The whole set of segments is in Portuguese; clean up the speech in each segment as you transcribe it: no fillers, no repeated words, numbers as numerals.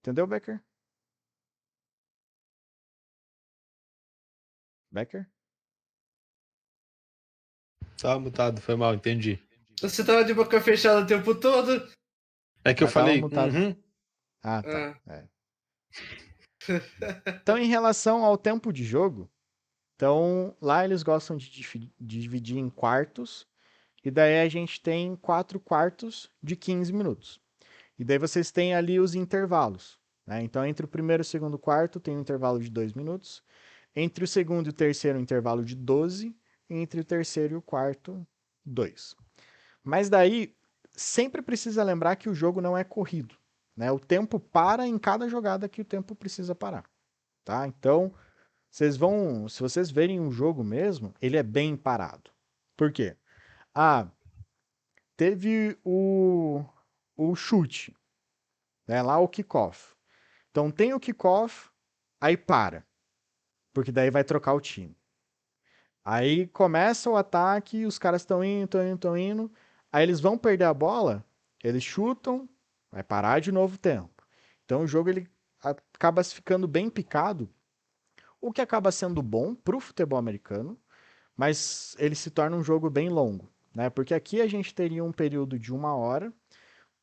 Entendeu, Becker? Becker? Tava mutado, foi mal, entendi. Você tava de boca fechada o tempo todo? É que eu Tava falei, mutado. uhum. Ah, tá. Ah. É. Então, em relação ao tempo de jogo, então lá eles gostam de dividir em quartos, e daí a gente tem 4 quartos de 15 minutos. E daí vocês têm ali os intervalos. Né? Então, entre o primeiro e o segundo quarto tem um intervalo de 2 minutos. Entre o segundo e o terceiro, um intervalo de 12. E entre o terceiro e o quarto, 2. Mas daí, sempre precisa lembrar que o jogo não é corrido. Né? O tempo para em cada jogada que o tempo precisa parar. Tá? Então, se vocês verem um jogo mesmo, ele é bem parado. Por quê? Ah, teve o chute, né? Lá o kickoff. Então tem o kickoff, aí para, porque daí vai trocar o time. Aí começa o ataque, os caras estão indo, estão indo, estão indo. Aí eles vão perder a bola, eles chutam, vai parar de novo o tempo. Então o jogo ele acaba ficando bem picado, o que acaba sendo bom para o futebol americano, mas ele se torna um jogo bem longo, né? Porque aqui a gente teria um período de 1 hora,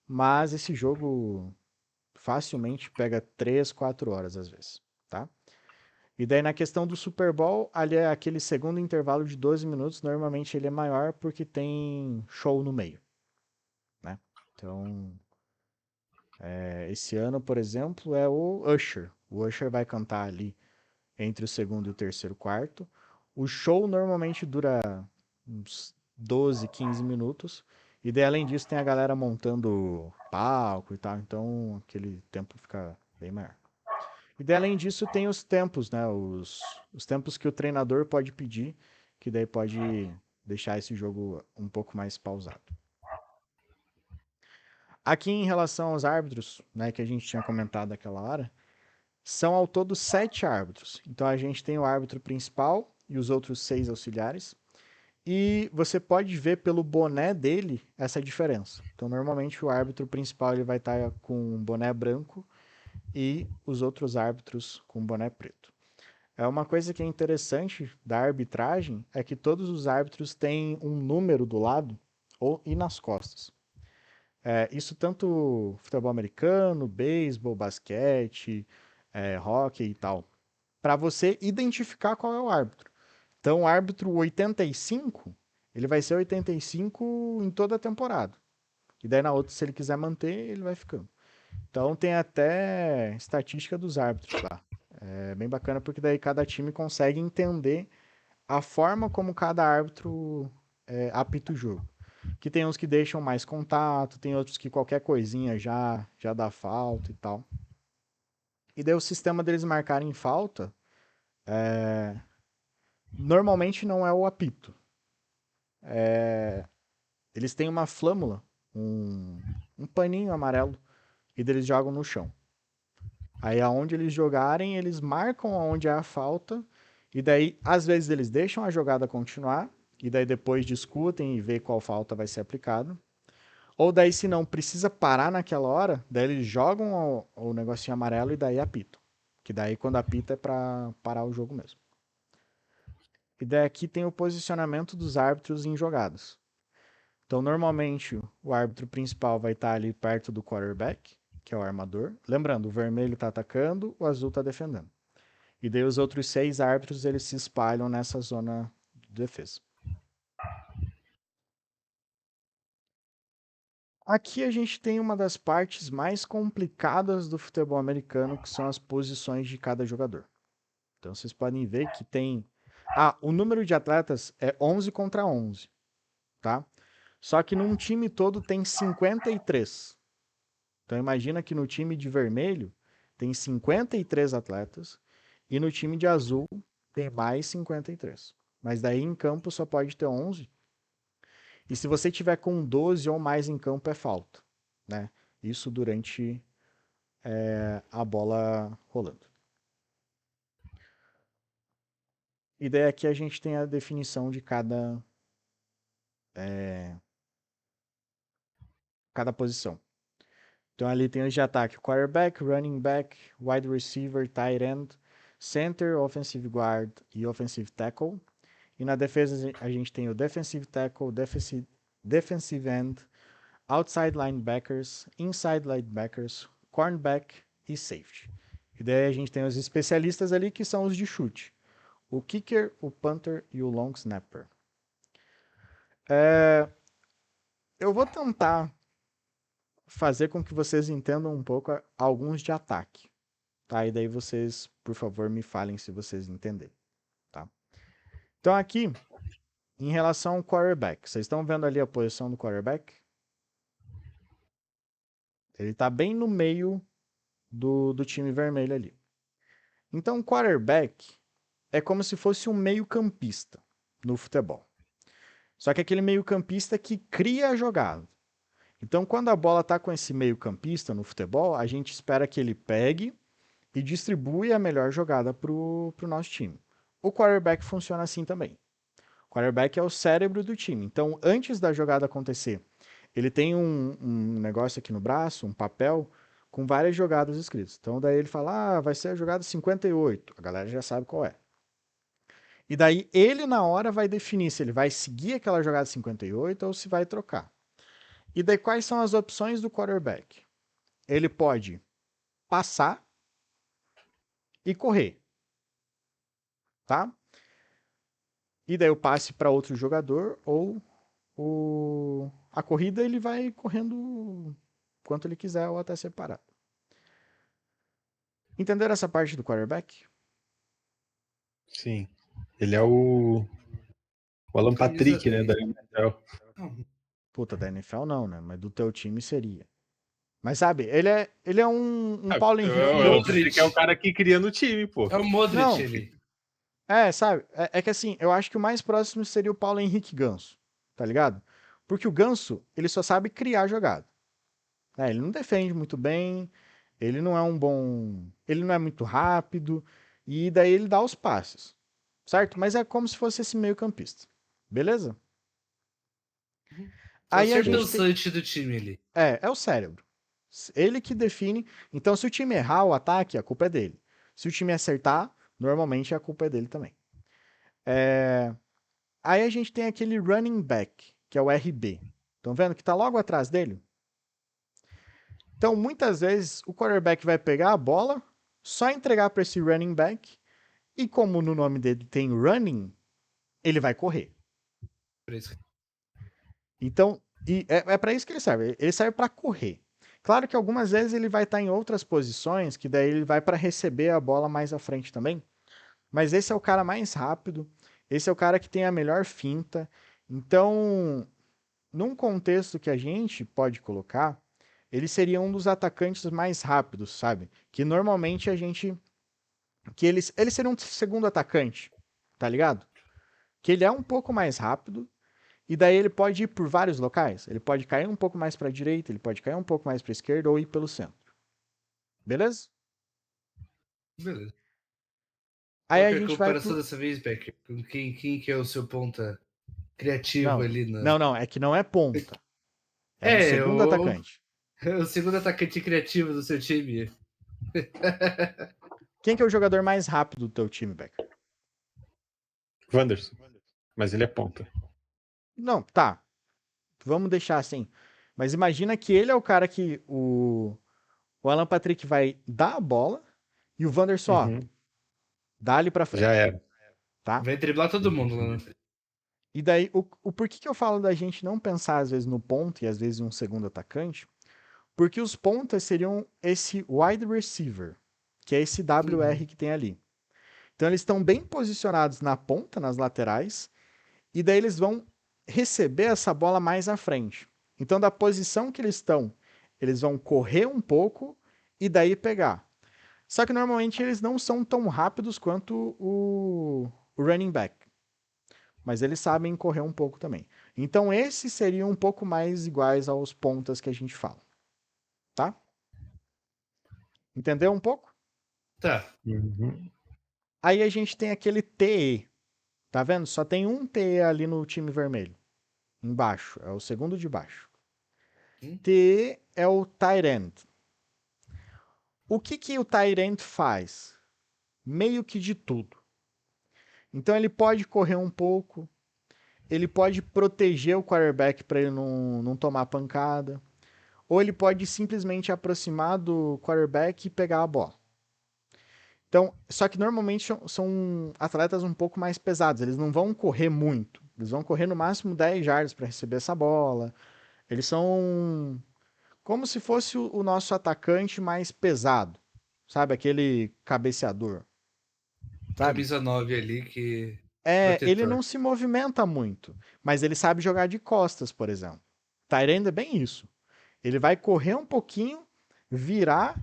mas esse jogo facilmente pega 3, 4 horas às vezes, tá? E daí na questão do Super Bowl, ali é aquele segundo intervalo de 12 minutos, normalmente ele é maior porque tem show no meio, né? Então, esse ano, por exemplo, é o Usher. O Usher vai cantar ali entre o segundo e o terceiro quarto. O show normalmente dura uns 12, 15 minutos. E daí, além disso, tem a galera montando palco e tal. Então, aquele tempo fica bem maior. E daí, além disso, tem os tempos, né? Os tempos que o treinador pode pedir, que daí pode deixar esse jogo um pouco mais pausado. Aqui em relação aos árbitros, né, que a gente tinha comentado naquela hora, são ao todo 7 árbitros. Então a gente tem o árbitro principal e os outros 6 auxiliares. E você pode ver pelo boné dele essa diferença. Então normalmente o árbitro principal ele vai estar com um boné branco e os outros árbitros com boné preto. É uma coisa que é interessante da arbitragem é que todos os árbitros têm um número do lado e nas costas. Isso tanto futebol americano, beisebol, basquete, hockey e tal, para você identificar qual é o árbitro. Então, o árbitro 85, ele vai ser 85 em toda a temporada. E daí na outra, se ele quiser manter, ele vai ficando. Então tem até estatística dos árbitros lá. É bem bacana porque daí cada time consegue entender a forma como cada árbitro apita o jogo. Que tem uns que deixam mais contato, tem outros que qualquer coisinha já dá falta e tal. E daí o sistema deles marcarem falta normalmente não é o apito. Eles têm uma flâmula, um paninho amarelo, e daí eles jogam no chão. Aí aonde eles jogarem, eles marcam aonde é a falta, e daí às vezes eles deixam a jogada continuar, e daí depois discutem e vê qual falta vai ser aplicada. Ou daí se não precisa parar naquela hora, daí eles jogam o negocinho amarelo e daí apitam. Que daí quando apita é para parar o jogo mesmo. E daí aqui tem o posicionamento dos árbitros em jogadas. Então, normalmente, o árbitro principal vai estar ali perto do quarterback, que é o armador. Lembrando, o vermelho está atacando, o azul está defendendo. E daí os outros 6 árbitros, eles se espalham nessa zona de defesa. Aqui a gente tem uma das partes mais complicadas do futebol americano, que são as posições de cada jogador. Então, vocês podem ver que tem... o número de atletas é 11 contra 11, tá? Só que num time todo tem 53. Então imagina que no time de vermelho tem 53 atletas e no time de azul tem mais 53. Mas daí em campo só pode ter 11. E se você tiver com 12 ou mais em campo é falta, né? Isso durante a bola rolando. E daí aqui a gente tem a definição de cada posição. Então ali tem os de ataque: quarterback, running back, wide receiver, tight end, center, offensive guard e offensive tackle. E na defesa a gente tem o defensive tackle, defensive end, outside linebackers, inside linebackers, cornerback e safety. E daí a gente tem os especialistas ali que são os de chute: o kicker, o punter e o long snapper. Eu vou tentar fazer com que vocês entendam um pouco alguns de ataque, tá? E daí vocês, por favor, me falem se vocês entenderem, tá? Então aqui, em relação ao quarterback, vocês estão vendo ali a posição do quarterback? Ele tá bem no meio do time vermelho ali. Então, o quarterback é como se fosse um meio-campista no futebol. Só que aquele meio-campista que cria a jogada. Então, quando a bola está com esse meio-campista no futebol, a gente espera que ele pegue e distribui a melhor jogada para o nosso time. O quarterback funciona assim também. O quarterback é o cérebro do time. Então, antes da jogada acontecer, ele tem um negócio aqui no braço, um papel, com várias jogadas escritas. Então, daí ele fala, vai ser a jogada 58. A galera já sabe qual é. E daí ele, na hora, vai definir se ele vai seguir aquela jogada 58 ou se vai trocar. E daí quais são as opções do quarterback? Ele pode passar e correr, tá? E daí o passe para outro jogador ou a corrida ele vai correndo quanto ele quiser ou até ser parado. Entenderam essa parte do quarterback? Sim. Ele é o Alan Patrick, né, da NFL. Puta, da NFL não, né? Mas do teu time seria. Mas sabe, ele é um Paulo Henrique O Ganso. Patrick é o cara que cria no time, pô. É o Modric Não. ele. Sabe? É que assim, eu acho que o mais próximo seria o Paulo Henrique Ganso, tá ligado? Porque o Ganso, ele só sabe criar jogada. Ele não defende muito bem, ele não é um bom. Ele não é muito rápido, e daí ele dá os passes, certo? Mas é como se fosse esse meio-campista, beleza? É o Aí a ser gente tem. pensante do time ali. É o cérebro. Ele que define. Então, se o time errar o ataque, a culpa é dele. Se o time acertar, normalmente a culpa é dele também. Aí a gente tem aquele running back, que é o RB. Estão vendo que está logo atrás dele? Então, muitas vezes, o quarterback vai pegar a bola, só entregar para esse running back, e como no nome dele tem running, ele vai correr. Por isso. Então, é para isso que ele serve. Ele serve para correr. Claro que algumas vezes ele vai estar em outras posições, que daí ele vai para receber a bola mais à frente também. Mas esse é o cara mais rápido, esse é o cara que tem a melhor finta. Então, num contexto que a gente pode colocar, ele seria um dos atacantes mais rápidos, sabe? Que normalmente a gente. Que ele seria um segundo atacante, tá ligado? Que ele é um pouco mais rápido, e daí ele pode ir por vários locais. Ele pode cair um pouco mais para a direita, ele pode cair um pouco mais para a esquerda ou ir pelo centro. Beleza? Beleza. Aí Qual a que é a gente vai comparação pro. dessa vez, Becker? Com quem que é o seu ponta criativo Não, ali na. não, é que não é ponta. É um É, segundo atacante. o segundo atacante criativo do seu time. Quem que é o jogador mais rápido do teu time, Becker? Wanderson. Mas ele é ponta. Não, tá. Vamos deixar assim. Mas imagina que ele é o cara que o Alan Patrick vai dar a bola e o Wanderson, ó, dá ali pra frente. Já era. Tá? Vai driblar todo mundo lá na frente. E daí, o porquê que eu falo da gente não pensar às vezes no ponto e às vezes em um segundo atacante? Porque os pontas seriam esse wide receiver, que é esse WR que tem ali. Então eles estão bem posicionados na ponta, nas laterais, e daí eles vão receber essa bola mais à frente. Então, da posição que eles estão, eles vão correr um pouco e daí pegar. Só que normalmente eles não são tão rápidos quanto o running back. Mas eles sabem correr um pouco também. Então, esses seriam um pouco mais iguais aos pontas que a gente fala. Tá? Entendeu um pouco? Tá. Aí a gente tem aquele TE. Tá vendo? Só tem um TE ali no time vermelho. Embaixo. É o segundo de baixo. TE é o tight end. O que o tight end faz? Meio que de tudo. Então ele pode correr um pouco, ele pode proteger o quarterback para ele não tomar pancada, ou ele pode simplesmente aproximar do quarterback e pegar a bola. Então, só que normalmente são atletas um pouco mais pesados, eles não vão correr muito, eles vão correr no máximo 10 jardas para receber essa bola. Eles são como se fosse o nosso atacante mais pesado, sabe? Aquele cabeceador, sabe? Camisa 9 ali, que. Ele não Protetor. se movimenta muito, mas ele sabe jogar de costas, por exemplo. Tyrande é bem isso. Ele vai correr um pouquinho, virar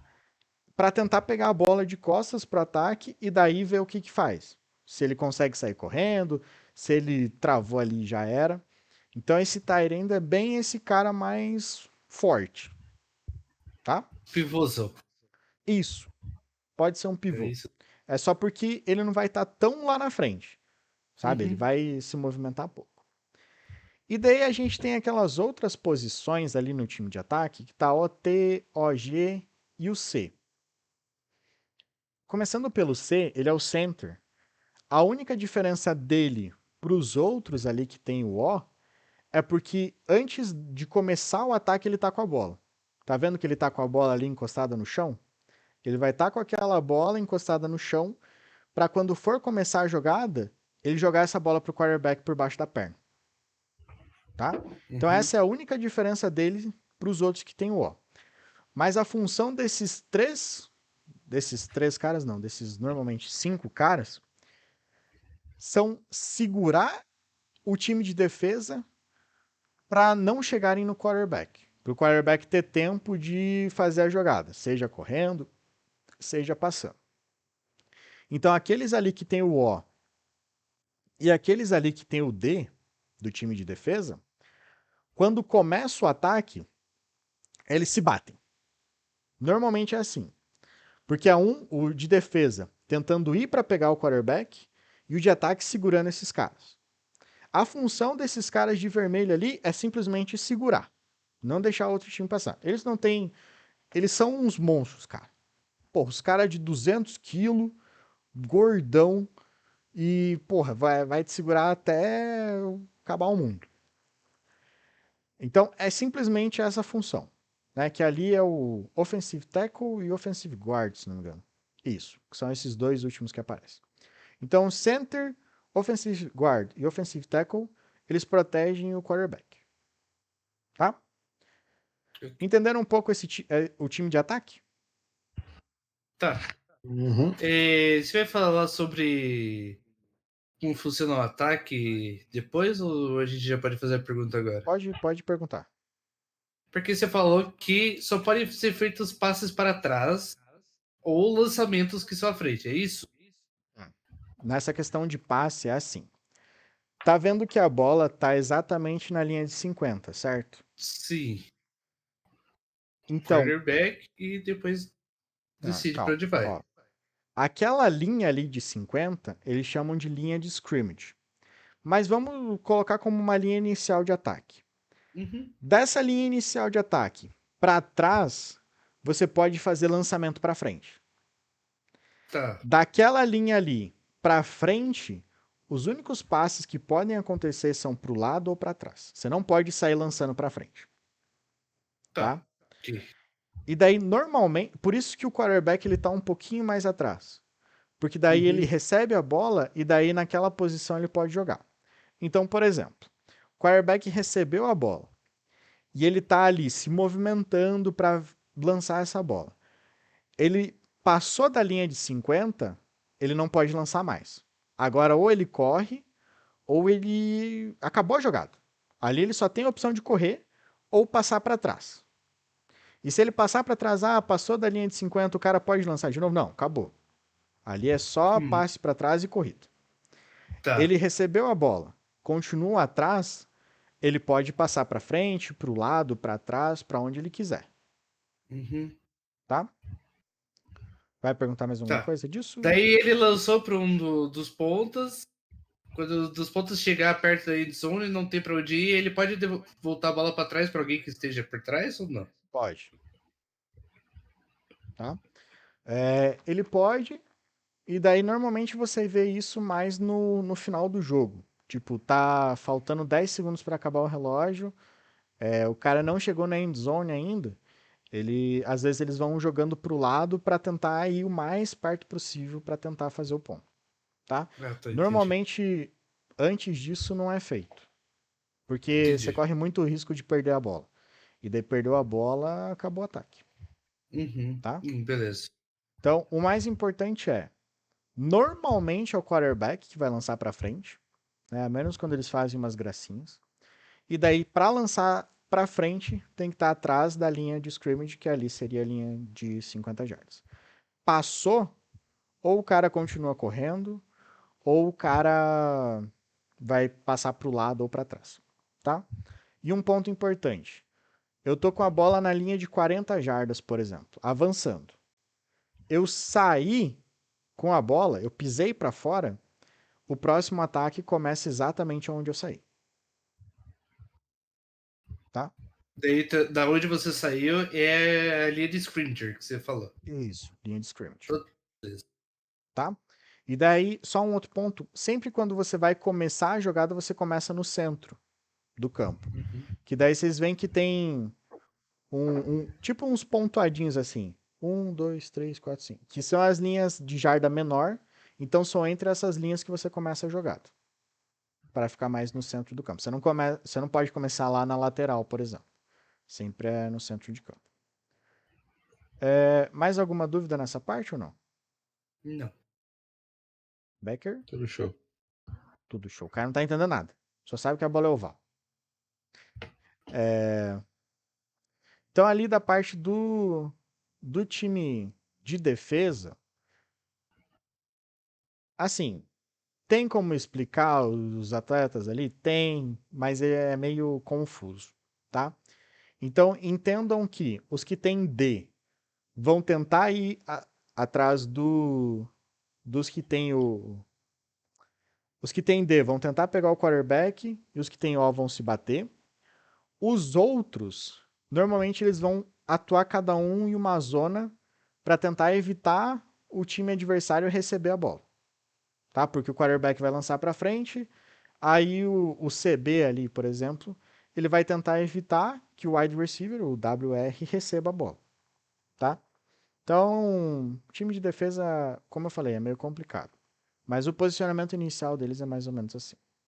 para tentar pegar a bola de costas para o ataque e daí ver o que faz. Se ele consegue sair correndo, se ele travou ali já era. Então esse Tyrande é bem esse cara mais forte, tá? Pivôzão. Isso. Pode ser um É pivô. isso. É só porque ele não vai estar tão lá na frente, sabe? Ele Uhum. vai se movimentar pouco. E daí a gente tem aquelas outras posições ali no time de ataque, que tá o T, o G e o C. Começando pelo C, ele é o center. A única diferença dele para os outros ali que tem o O é porque antes de começar o ataque ele tá com a bola. Tá vendo que ele tá com a bola ali encostada no chão? Ele vai estar com aquela bola encostada no chão para quando for começar a jogada, ele jogar essa bola pro quarterback por baixo da perna. Tá? Então Uhum. essa é a única diferença dele para os outros que tem o O. Mas a função desses três caras não, desses normalmente 5 caras, são segurar o time de defesa para não chegarem no quarterback. Para o quarterback ter tempo de fazer a jogada, seja correndo, seja passando. Então aqueles ali que tem o O e aqueles ali que tem o D do time de defesa, quando começa o ataque, eles se batem. Normalmente é assim. Porque é o de defesa tentando ir para pegar o quarterback e o de ataque segurando esses caras. A função desses caras de vermelho ali é simplesmente segurar, não deixar outro time passar. Eles não têm. Eles são uns monstros, cara. Porra, os caras de 200 quilos, gordão, e, porra, vai te segurar até acabar o mundo. Então, é simplesmente essa função. Né, que ali é o Offensive Tackle e Offensive Guard, se não me engano. Isso, que são esses dois últimos que aparecem. Então, Center, Offensive Guard e Offensive Tackle, eles protegem o quarterback. Tá? Entenderam um pouco o time de ataque? Tá. Uhum. Você vai falar sobre como funciona o ataque depois ou a gente já pode fazer a pergunta agora? Pode perguntar. Porque você falou que só podem ser feitos passes para trás ou lançamentos que são à frente, é isso? Nessa questão de passe é assim. Tá vendo que a bola tá exatamente na linha de 50, certo? Sim. Então, Quarterback e depois decide para calma. onde vai. Ó, aquela linha ali de 50, eles chamam de linha de scrimmage. Mas vamos colocar como uma linha inicial de ataque. Uhum. Dessa linha inicial de ataque para trás, você pode fazer lançamento para frente. Tá. Daquela linha ali para frente, os únicos passes que podem acontecer são para o lado ou para trás. Você não pode sair lançando para frente, Tá. tá? Ok. E daí normalmente, por isso que o quarterback ele tá um pouquinho mais atrás, porque daí ele Uhum. recebe a bola e daí naquela posição ele pode jogar. Então, por exemplo, o quarterback recebeu a bola e ele tá ali se movimentando para lançar essa bola. Ele passou da linha de 50, ele não pode lançar mais. Agora ou ele corre ou ele acabou a jogada. Ali ele só tem a opção de correr ou passar para trás. E se ele passar para trás, passou da linha de 50, o cara pode lançar de novo? Não, acabou. Ali é só Uhum. passe para trás e corrida. Tá. Ele recebeu a bola, continua atrás, ele pode passar para frente, para o lado, para trás, para onde ele quiser, Uhum. tá? Vai perguntar mais alguma Tá. coisa disso? Daí ele lançou para dos pontas. Quando dos pontos chegar perto da endzone e não tem para onde ir, ele pode voltar a bola para trás para alguém que esteja por trás ou não? Pode, tá? Ele pode, e daí normalmente você vê isso mais no final do jogo. Tipo, tá faltando 10 segundos para acabar o relógio, o cara não chegou na end zone ainda. Às vezes eles vão jogando pro lado para tentar ir o mais perto possível para tentar fazer o ponto, tá? Ah, tá, entendi. Normalmente, antes disso não é feito, porque você Entendi. corre muito risco de perder a bola. E daí perdeu a bola, acabou o ataque, Uhum. tá? Beleza. Então, o mais importante normalmente é o quarterback que vai lançar para frente, né? A menos quando eles fazem umas gracinhas. E daí, para lançar para frente, tem que estar atrás da linha de scrimmage, que ali seria a linha de 50 jardas. Passou, ou o cara continua correndo, ou o cara vai passar para o lado ou para trás, tá? E um ponto importante. Eu tô com a bola na linha de 40 jardas, por exemplo, avançando. Eu saí com a bola, eu pisei para fora, o próximo ataque começa exatamente onde eu saí, tá? Daí, da onde você saiu é a linha de Scringer que você falou. Isso, linha de scrimmage, Beleza. tá? E daí, só um outro ponto, sempre quando você vai começar a jogada, você começa no centro do campo. Uhum. Que daí vocês veem que tem tipo uns pontuadinhos assim. 1, 2, 3, 4, 5. Que são as linhas de jarda menor. Então são entre essas linhas que você começa a jogada. Para ficar mais no centro do campo. Você não pode começar lá na lateral, por exemplo. Sempre é no centro de campo. Mais alguma dúvida nessa parte ou não? Não. Becker? Tudo show. Tudo show. O cara não tá entendendo nada. Só sabe que a bola é oval. Então ali da parte do time de defesa, assim, tem como explicar os atletas ali? Tem, mas é meio confuso, tá? Então, entendam que os que têm D vão tentar ir atrás dos que têm o. Os que têm D vão tentar pegar o quarterback e os que têm O vão se bater. Os outros, normalmente eles vão atuar cada um em uma zona para tentar evitar o time adversário receber a bola, tá? Porque o quarterback vai lançar para frente, aí o CB ali, por exemplo, ele vai tentar evitar que o wide receiver, o WR, receba a bola, tá? Então, time de defesa, como eu falei, é meio complicado. Mas o posicionamento inicial deles é mais ou menos assim.